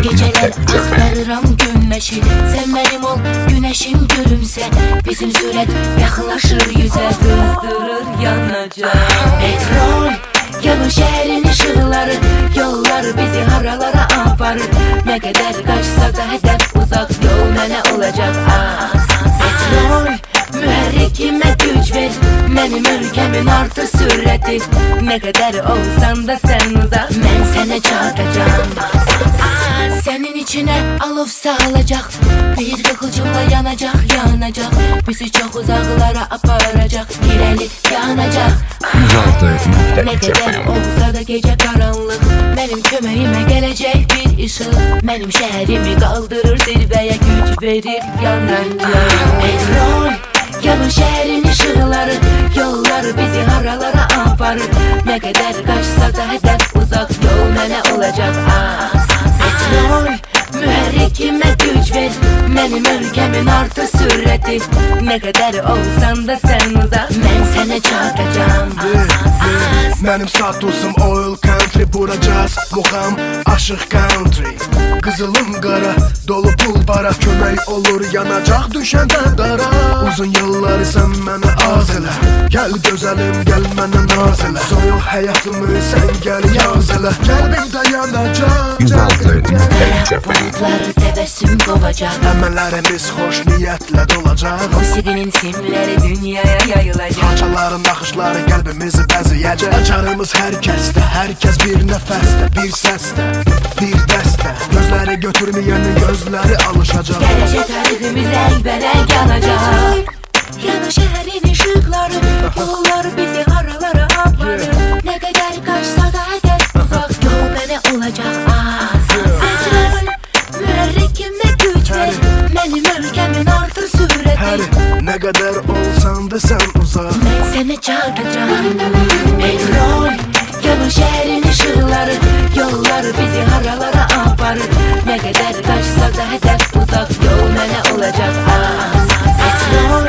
Geceler aktarıram güneşi, sen benim ol güneşim gülümse. Bizim süret yakınlaşır yüze, kızdırır yanacak. Petrol yanı şehrin ışıkları, yollar bizi haralara aparır. Ne kadar kaçsa da hedef uzak, yol mene olacak. Petrol müherrikime güç ver, benim ülkemin artı süreti. Ne kadar olsan da sen uzak, ben sana çarpacağım. Senin içine alov salacak, bir kıkılcımla yanacak. Bizi çok uzaklara aparacak, ileri yanacak. Ne kadar olsa da gece karanlık, benim kömeğime gelecek bir ışık. Benim şehrimi kaldırır zirveye, güç verir yanacak. Petrol yanı şehrin ışıkları, yollar bizi haralara aparır. Ne kadar kaçsa da hedef uzak, yol mene olacak. Petrol müherrikime güç ver, benim ülkemin artı süreti. Ne kadar olsan da sen uzak, ben sana çarpacağım. Benim statusum oil country, bura jazz, muham, aşık country. Kızılım qara, dolu pul para, kömək olur yanacaq düşəndə dara. Uzun yılları sən mənə az elə, gəl gözəlim, gəl mənə naz elə. Soyul həyatımı sən gəl yaz elə, qəlbimdə yanacaq. Bulutları tebessüm kovacak, Əməllərimiz xoş niyyətlə dolacaq. musiqinin simləri dünyaya yayılacak. Parçaların naxışları qəlbimizi bəzəyəcək. Açarımız hər kəsdə, hər kəs bir nəfəsdə, bir səsdə, bir dəstə. Gözləri götürməyənin gözləri alışacaq. Gelecek tarihimiz elbelek yanacak. Yanı şehrin ışıkları, yollar bizi haralara aparır. Ne kadar kaçsa da hedef uzak, yol mene olacak. Petrol müherrikime güç ver, benim ülkemin artı süreti. Hər nə qədər olsan da sən uzaq, Ben seni çağıracağım. Petrol yanı şehrin ışıkları, yollar bizi haralara aparır. Ne kadar kaçsa da hedef uzak, yol mene olacak. Petrol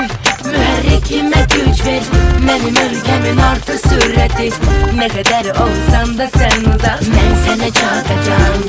müherrikime güç ver, benim ülkemin artı süreti. Ne kadar olsan da sen uzak, ben sana çarpacağım.